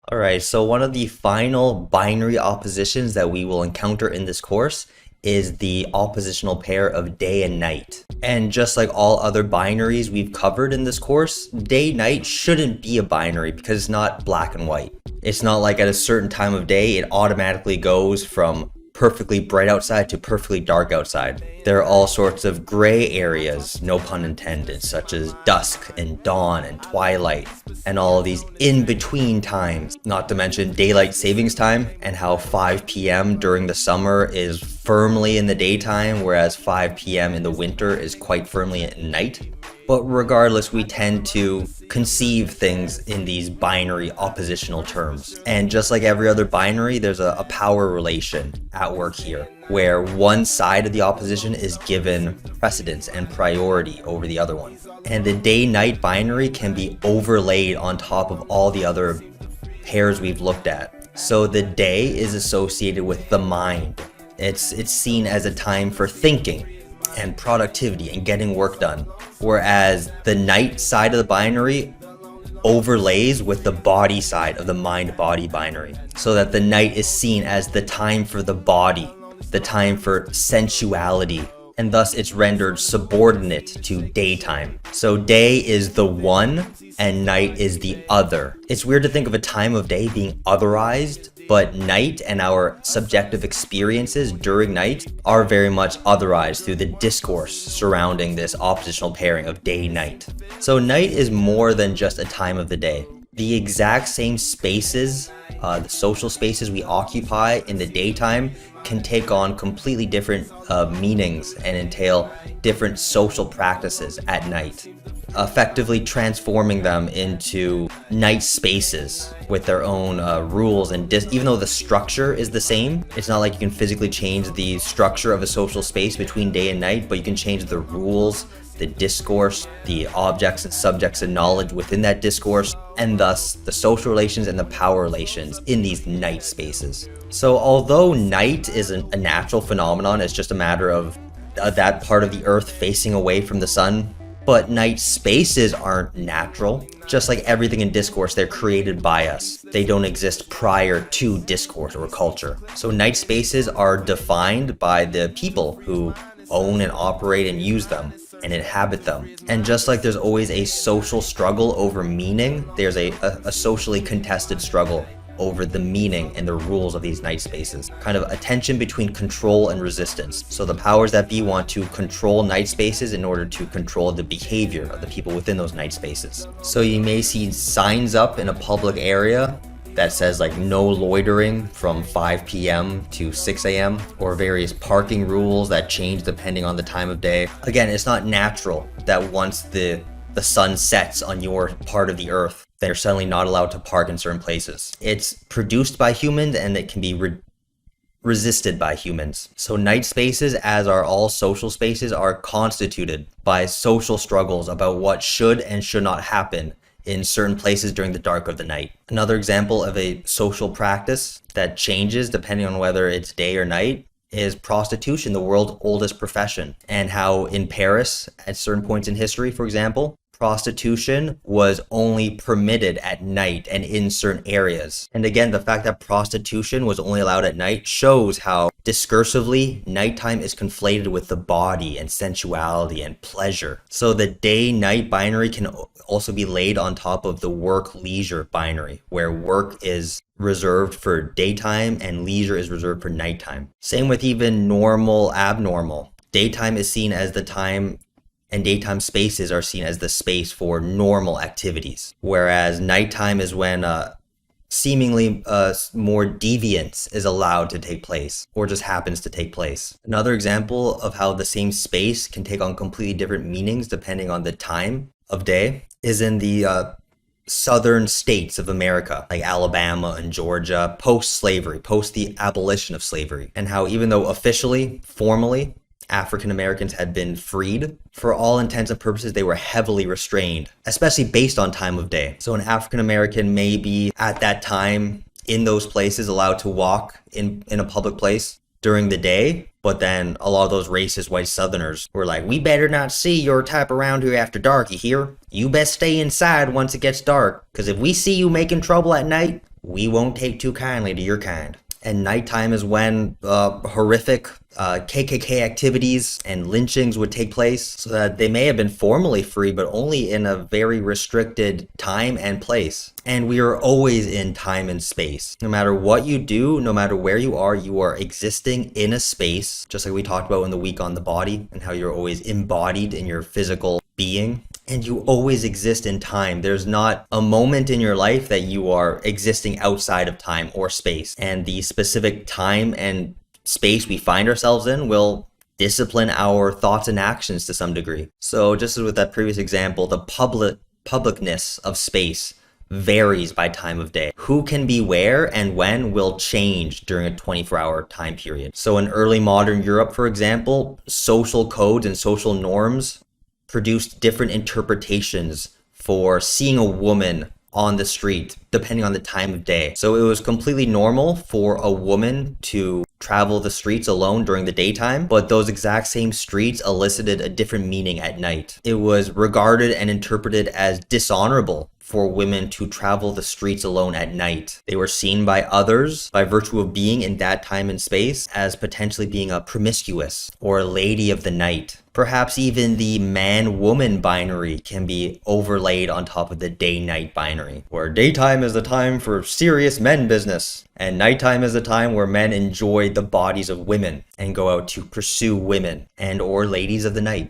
All right, so one of the final binary oppositions that we will encounter in this course is the oppositional pair of day and night. And just like all other binaries we've covered in this course, day-night shouldn't be a binary because it's not black and white. It's not like at a certain time of day, it automatically goes from perfectly bright outside to perfectly dark outside. There are all sorts of gray areas, no pun intended, such as dusk and dawn and twilight, and all of these in-between times, not to mention daylight savings time and how 5 p.m. during the summer is firmly in the daytime, whereas 5 p.m. in the winter is quite firmly at night. But regardless, we tend to conceive things in these binary oppositional terms. And just like every other binary, there's a power relation at work here, where one side of the opposition is given precedence and priority over the other one. And the day-night binary can be overlaid on top of all the other pairs we've looked at. So the day is associated with the mind. It's seen as a time for thinking and productivity and getting work done. Whereas the night side of the binary overlays with the body side of the mind-body binary, so that the night is seen as the time for the body, the time for sensuality, and thus it's rendered subordinate to daytime. So day is the one and night is the other. It's weird to think of a time of day being otherized, but night and our subjective experiences during night are very much otherized through the discourse surrounding this oppositional pairing of day-night. So night is more than just a time of the day. The exact same spaces, the social spaces we occupy in the daytime can take on completely different meanings and entail different social practices at night, effectively transforming them into night spaces with their own rules and even though the structure is the same, it's not like you can physically change the structure of a social space between day and night, but you can change the rules, the discourse, the objects and subjects and knowledge within that discourse, and thus the social relations and the power relations in these night spaces. So although night isn't a natural phenomenon, it's just a matter of that part of the earth facing away from the sun, but night spaces aren't natural. Just like everything in discourse, they're created by us. They don't exist prior to discourse or culture. So night spaces are defined by the people who own and operate and use them and inhabit them. And just like there's always a social struggle over meaning, there's a socially contested struggle over the meaning and the rules of these night spaces. Kind of a tension between control and resistance. So the powers that be want to control night spaces in order to control the behavior of the people within those night spaces. So you may see signs up in a public area that says like no loitering from 5 p.m. to 6 a.m. or various parking rules that change depending on the time of day. Again, it's not natural that once the sun sets on your part of the earth, they're suddenly not allowed to park in certain places. It's produced by humans and it can be resisted by humans. So night spaces, as are all social spaces, are constituted by social struggles about what should and should not happen in certain places during the dark of the night. Another example of a social practice that changes depending on whether it's day or night is prostitution, the world's oldest profession, and how in Paris, at certain points in history, for example, prostitution was only permitted at night and in certain areas. And again, the fact that prostitution was only allowed at night shows how discursively nighttime is conflated with the body and sensuality and pleasure. So the day-night binary can also be laid on top of the work-leisure binary, where work is reserved for daytime and leisure is reserved for nighttime. Same with even normal, abnormal. Daytime is seen as the time and daytime spaces are seen as the space for normal activities, whereas nighttime is when seemingly more deviance is allowed to take place or just happens to take place. Another example of how the same space can take on completely different meanings depending on the time of day is in the southern states of America, like Alabama and Georgia, post-slavery, post the abolition of slavery, and how even though officially, formally, African Americans had been freed, for all intents and purposes, they were heavily restrained, especially based on time of day. So an African American may be at that time in those places allowed to walk in a public place during the day, but then a lot of those racist white Southerners were like, we better not see your type around here after dark, you hear? You best stay inside once it gets dark, because if we see you making trouble at night, we won't take too kindly to your kind. And nighttime is when horrific KKK activities and lynchings would take place. So that they may have been formally free, but only in a very restricted time and place. And we are always in time and space. No matter what you do, no matter where you are existing in a space, just like we talked about in the week on the body and how you're always embodied in your physical being. And you always exist in time. There's not a moment in your life that you are existing outside of time or space. And the specific time and space we find ourselves in will discipline our thoughts and actions to some degree. So just as with that previous example, the publicness of space varies by time of day. Who can be where and when will change during a 24-hour time period. So in early modern Europe, for example, social codes and social norms produced different interpretations for seeing a woman on the street, depending on the time of day. So it was completely normal for a woman to travel the streets alone during the daytime, but those exact same streets elicited a different meaning at night. It was regarded and interpreted as dishonorable for women to travel the streets alone at night. They were seen by others, by virtue of being in that time and space, as potentially being a promiscuous or a lady of the night. Perhaps even the man-woman binary can be overlaid on top of the day-night binary, where daytime is the time for serious men business, and nighttime is the time where men enjoy the bodies of women and go out to pursue women and or ladies of the night.